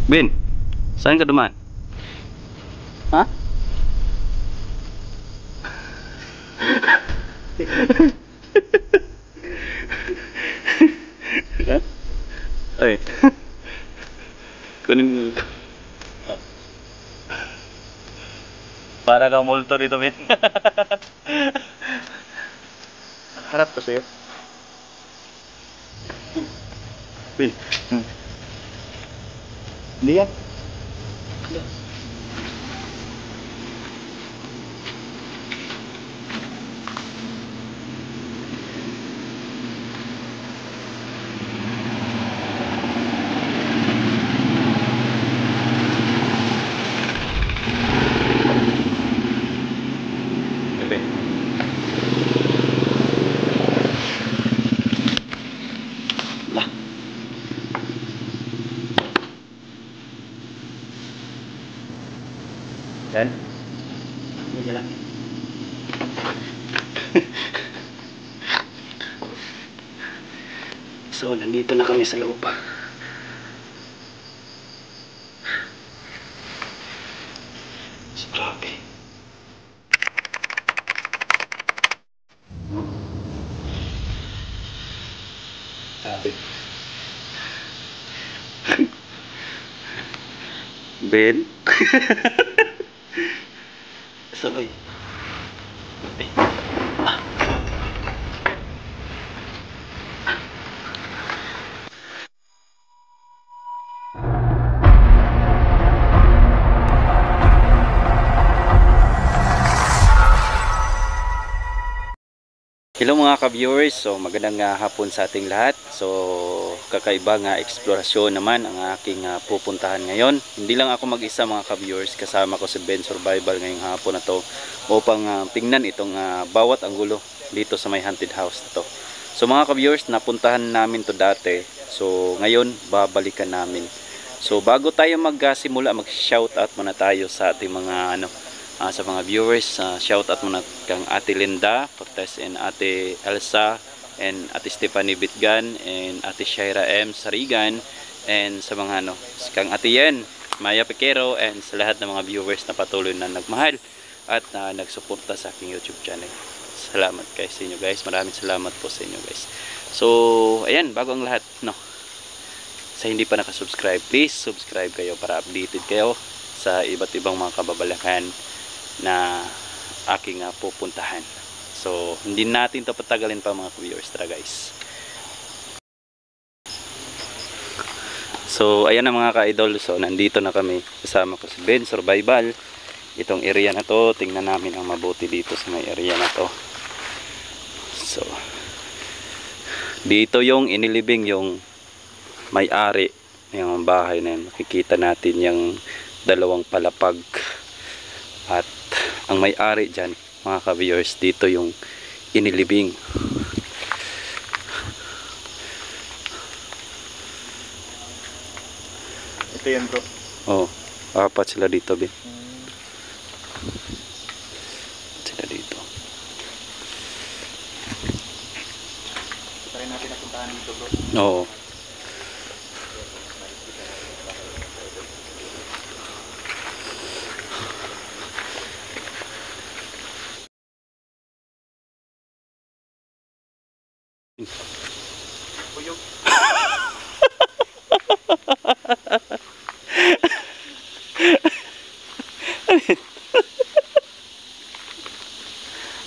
Ben, saan ka dumaan? Ha? Ay. Kunin. Para kang multo dito, Ben. Harap ko sa'yo. Ben. Hindi yan. Ben. Lah. Dan. Ini jalan. So, nandito na kami sa loob. So, grabe. Grabe. Ben? Sabay. Ay. Ah. Hello mga ka-viewers, so magandang hapon sa ating lahat. So kakaiba nga eksplorasyon naman ang aking pupuntahan ngayon. Hindi lang ako mag-isa mga ka-viewers, kasama ko si Ben Survival ngayong hapon na to upang tingnan itong bawat anggulo dito sa may haunted house na to. So mga ka-viewers, napuntahan namin to dati. So ngayon babalikan namin. So bago tayo magsimula, mag-shout out muna tayo sa ating mga sa mga viewers. Shout out muna kang Ate Linda Cortez and Ate Elsa and Ate Stephanie Bitgan and Ate Shaira M Sarigan and sa mga kang Ate Yen Maya Piquero and sa lahat ng mga viewers na patuloy na nagmahal at nagsuporta sa aking YouTube channel. Salamat guys sa inyo guys. Maraming salamat po sa inyo guys. So ayan, bago ang lahat sa hindi pa nakasubscribe, please subscribe kayo para updated kayo sa iba't ibang mga kababalakan na aking pupuntahan. So hindi natin ito patagalin pa mga viewers, tara guys. So ayan na mga ka-idol, so nandito na kami, kasama ko si Ben Survival. Itong area na to, tingnan namin ang mabuti dito sa may area na to. So dito yung inilibing yung may-ari ng bahay na yan. Makikita natin yung dalawang palapag. At ang may-ari dyan mga ka-viewers, dito yung inilibing. Ito yan bro. Oh, apat sila dito Ben. Sila dito. Try natin napuntahan dito bro. Oo. Buyog.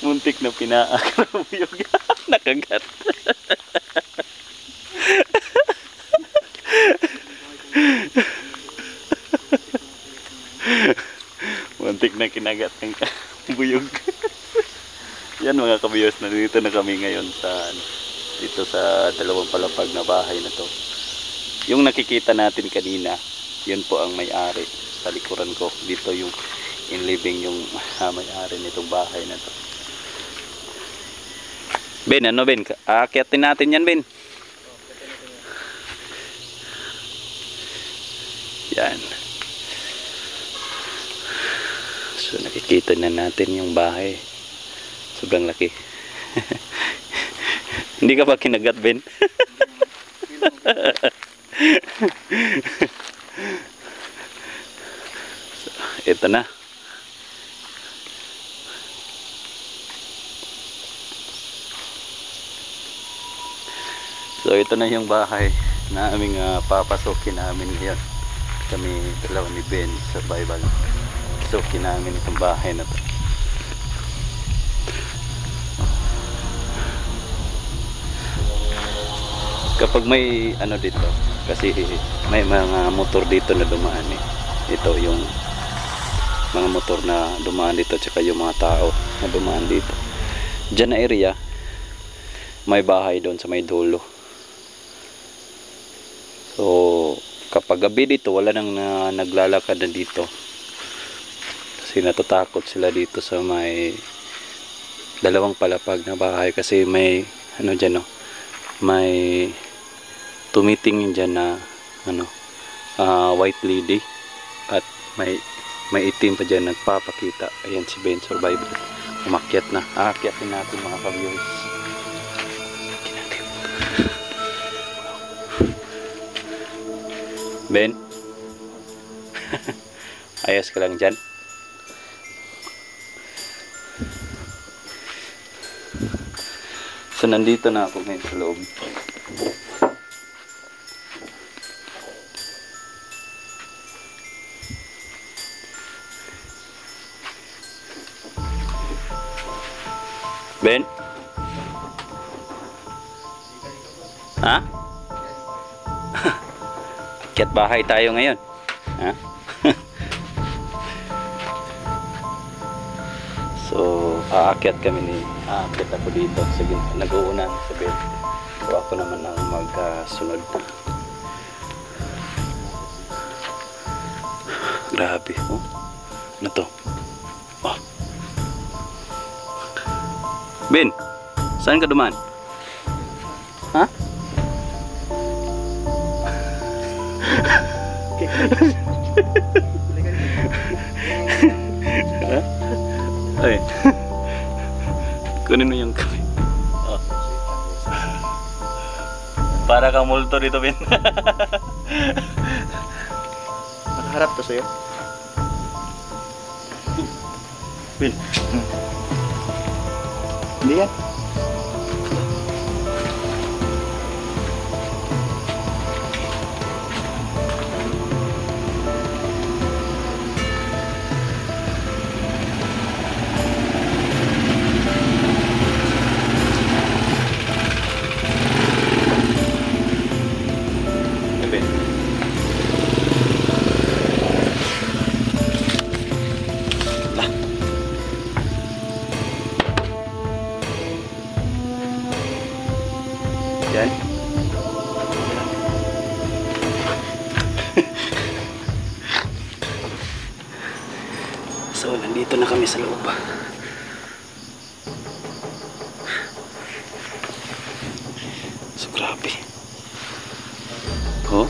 Muntik na pinaak ng buyog. Nakagat. Muntik na kinagat ng buyog. Yan mga ka-viewers, nandito na kami ngayon sa dito sa dalawang palapag na bahay na to. Yung nakikita natin kanina, yun po ang may-ari. Sa likuran ko, dito yung in living yung may-ari nitong bahay na to. Ben, ano Ben? Aakyatin natin yan Ben. Yan. So nakikita na natin yung bahay. Sobrang laki. Hindi ka ba kinagat, Ben? Ito na. So ito na yung bahay na aming papasokin namin ngayon. Kami dalawa ni Ben, survival. Pasokin namin itong bahay na to. Kapag may ano dito, kasi may mga motor dito na dumaan eh. Ito yung mga motor na dumaan dito, tsaka yung mga tao na dumaan dito. Diyan na area, may bahay doon sa may dulo. So kapag gabi dito, wala nang naglalakad na dito. Kasi natatakot sila dito sa may dalawang palapag na bahay, kasi may ano dyan, no? May tumitingin dyan na ano, white lady, at may itim pa dyan nagpapakita. Ayan si Ben, survivor. Umakyat na. Aakyatin natin mga ka-viewers. Ben? Ayos ka lang dyan? So nandito na ako ngayon sa loob. Ben? Ha? Akyat bahay tayo ngayon. Ha? So, aakyat ako dito. Sige, nag-uuna sa bed. So, ako naman ang magsunod. Grabe, oh. Ano to? Oh. Ben, saan ka dumaan? Ha? Ay. Kunin mo yung kamay. Oh. Para kang multo dito, Ben. Nakaharap to sa'yo. Ben. Hindi yan. Ben. Lah. Yan. So, nandito na kami sa loob. So, grabe. Oh.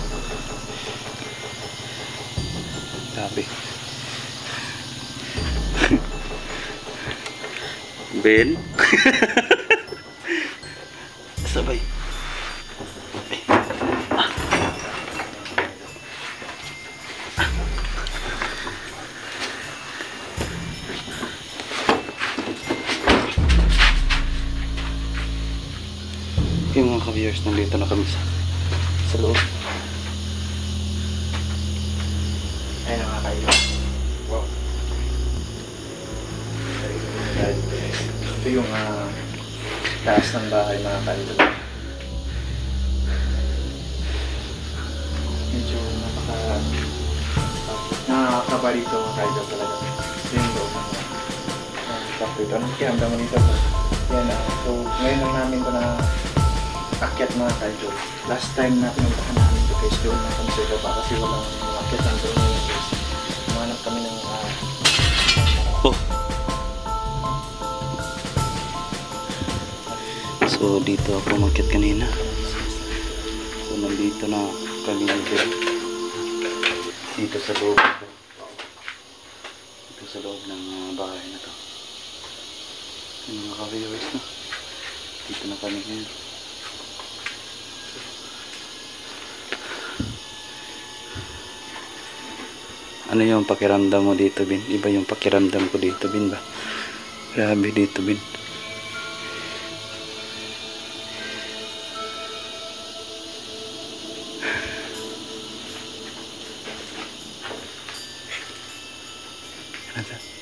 Grabe. Ben. Sabay. Yung mga ka-viewers, nandito na kami sa loob. Ayun ang mga kailan. Wow. Ito yung taas ng bahay, mga kailan. Medyo nakakaba dito, mga kailan talaga. Ito yung loob ng sakto ito. Anong kiramdam mo dito? Yan, so ngayon lang namin ito na akyat, mga kailan. Last time na pinuntahan namin ito guys, doon na kami sa baba kasi walang akyat ng doon ngayon guys. Humanap kami ng Oh. So dito ako umakyat kanina. So nandito na kami dito sa loob. Dito sa loob ng bahay na to. Yung mga ka-viewers na. Dito na kami ngayon. Ano yung pakiramdam mo dito, Bin? Iba yung pakiramdam ko dito, Bin ba? Grabe dito, Bin.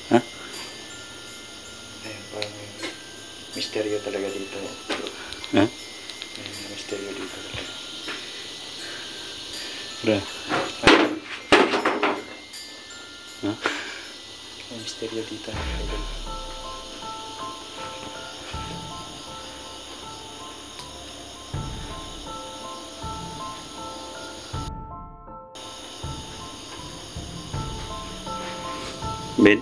Ha? Ayun, parang may misteryo talaga dito. Ha? May misteryo dito talaga. Bra. Ha? May misteryo dito mga idol. Ben?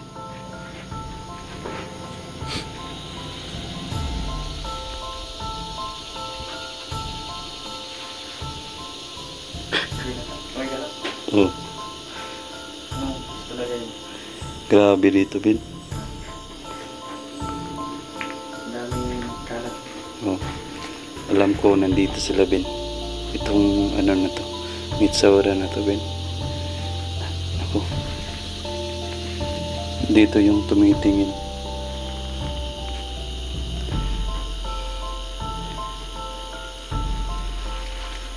May ganap. Oh, Ano talaga yun? grabe dito, Ben. Ang daming kalat. Oh, alam ko nandito sila, Ben. Itong ano na to, Mitsaura na to, Ben. Ako. Dito yung tumitingin.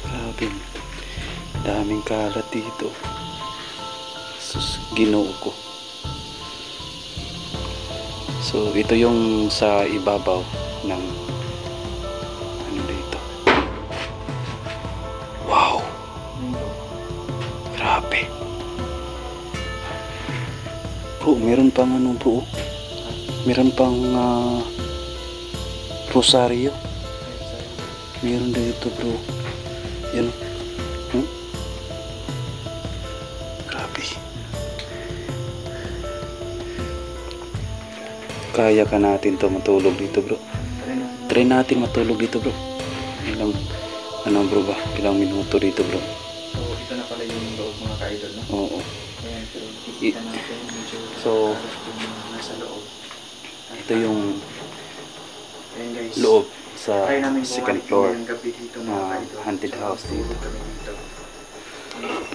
Grabe. Daming kalat dito. Sus, Ginoo ko. So, ito yung sa ibabaw ng ano dito. Wow! Grabe. Bro, meron pang ano, bro. Meron pang rosaryo. Meron dito, bro. Yan. Hmm? Grabe. Kaya ka natin to matulog dito, bro. Try natin matulog dito, bro. Ilang, ano, bro ba? Ilang minuto dito, bro. So, ito na pala yung loob mga ka-idol, no? Oo. Ayan, pero kikita natin medyo So, kalat yung nasa loob. ito yung Ayan guys. loob sa Try namin second bumalik floor. ngayong gabi dito mga ka-idol. Haunted So, house dito. tulog kami dito. Try natin.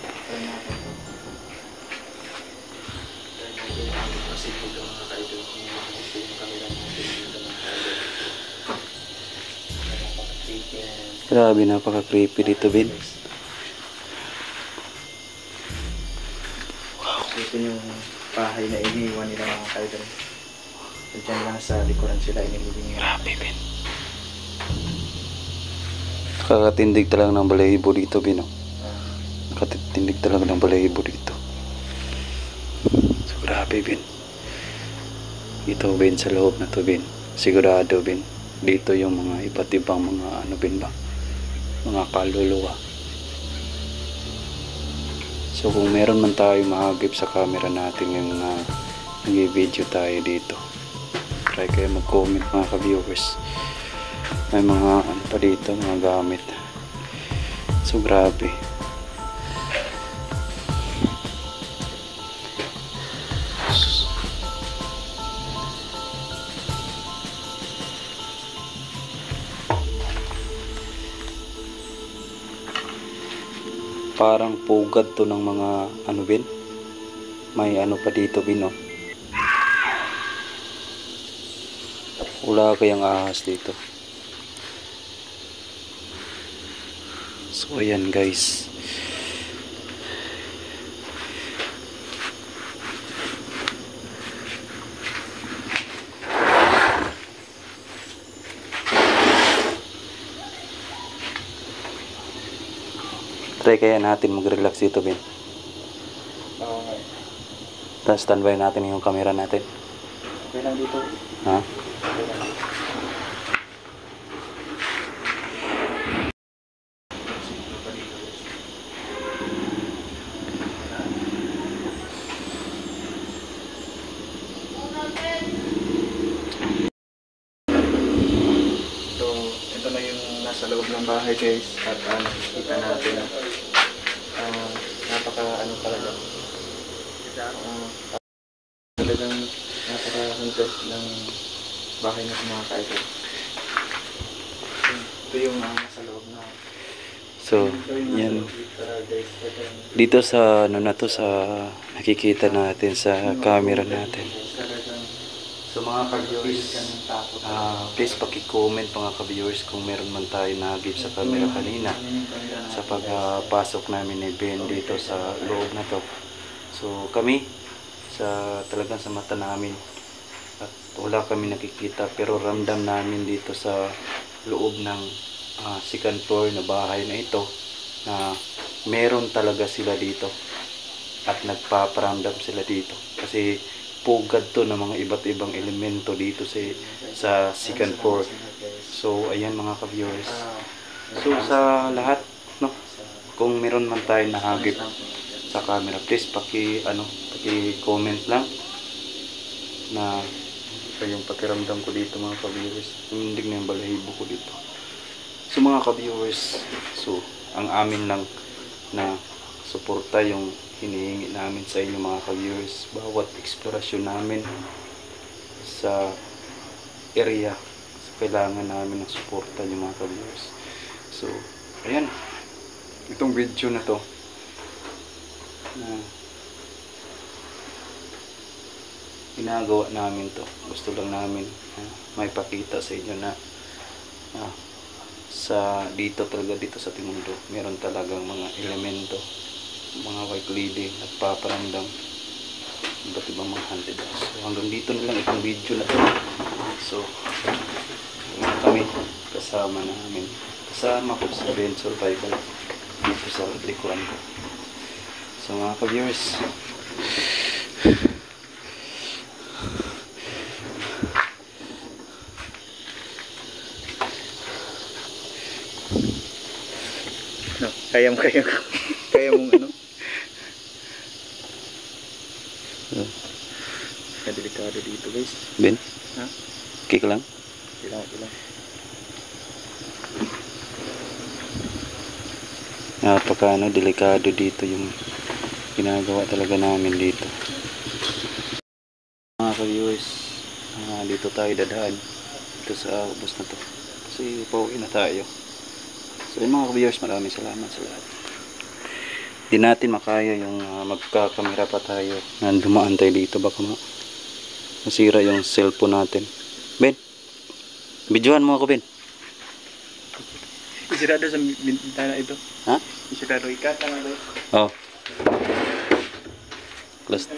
Try natin kasi dito mga ka-idol. Ito yung camera natin dito mga ka-idol. Napaka-creepy na yan. Grabe, napaka-creepy dito, Ben. Ito yung bahay na iniwan nila mga ka-idol. So, dyan lang sa likuran sila inilibing. Grabe, Ben. Nakakatindig talaga ng balahibo dito, Ben. Oh. Nakakatindig talaga ng balahibo dito. So, grabe, Ben. Ito, Ben, sa loob na to, Ben. Sigurado, Ben. Dito yung mga iba't ibang mga ano, Ben ba? Mga kaluluwa. So, kung meron man tayo mahagip sa camera natin yung nag-video tayo dito. Try kayo mag-comment mga ka-viewers. May mga ano pa dito, mga gamit. So, grabe. Parang pugad to ng mga ano, Ben. May ano pa dito, Ben, oh. Wala kayang ahas dito. So, ayan guys. Try kaya natin mag-relax dito, Ben. Oo nga. Tapos standby natin yung camera natin. Okay lang dito. Ha? Okay lang. So, ito na yung nasa loob ng bahay guys. At kita natin. Napaka ano talaga. Talagang napaka-haunted ng bahay na mga ka-idol. Ito yung nasa loob na So, yan. Dito sa ano na to, sa nakikita natin sa camera natin. So mga ka-viewers, please paki-comment mga ka-viewers kung meron man tayo nagip sa camera kanina sa pagpasok namin ni Ben dito sa loob na to. So kami, talagang sa mata namin at wala kami nakikita, pero ramdam namin dito sa loob ng second floor na bahay na ito na meron talaga sila dito at nagpaparamdam sila dito kasi pugad to ng mga iba't ibang elemento dito sa second floor. So ayan mga ka-viewers, so sa lahat, no, kung meron man tayo nahagip sa camera, please paki-comment lang na yung pakiramdam ko dito mga ka-viewers. Hindi na yung balahibo ko dito. So mga ka-viewers, so ang amin lang na suporta yung hinihingi namin sa inyo mga ka-viewers. Bawat eksplorasyon namin sa area, so kailangan namin ng suporta yung mga ka-viewers. So ayan, itong video na to na ginagawa namin to, gusto lang namin may pakita sa inyo na sa dito sa Timundo meron talagang mga elemento, mga white lady nagpaparamdam, iba't ibang mga haunted house. So hanggang dito na lang itong video na to. So kami kasama ko sa Ben Survival dito sa likuran ko. So mga ka-viewers, no, kaya mong ano. Delikado dito guys. Ben? Ha? Okay ka lang? Kailangan. Napaka delikado dito yung ginagawa talaga namin dito. Mga ka-viewers, dito tayo dadaan dito sa bus na to kasi pauwi na tayo. So yun mga ka-viewers, maraming salamat sa lahat. Di natin makaya yung magkakamera pa tayo na dumaan tayo dito, baka masira yung cellphone natin. Ben, videohan mo ako Ben. Isirado sa bintana ito. Ha? Isirado ikata nga ba? Oh. Close.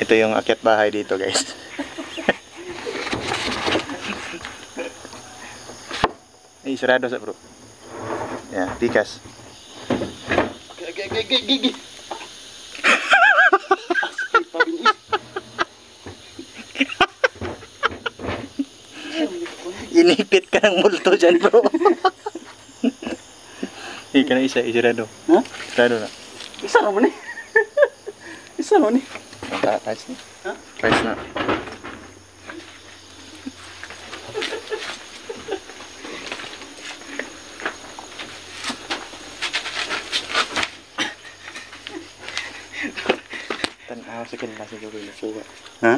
Ito yung akyat bahay dito guys. Ay, sarado sa bro. Yeah, tikas. Gigi. Inipit ka ng multo dyan bro. Hindi ka na isirado. Ha? Sarado na. Isa naman eh. Isa naman eh. Price na. Ha? Price na. Tanaw sa kanila sa gawin na. Ha?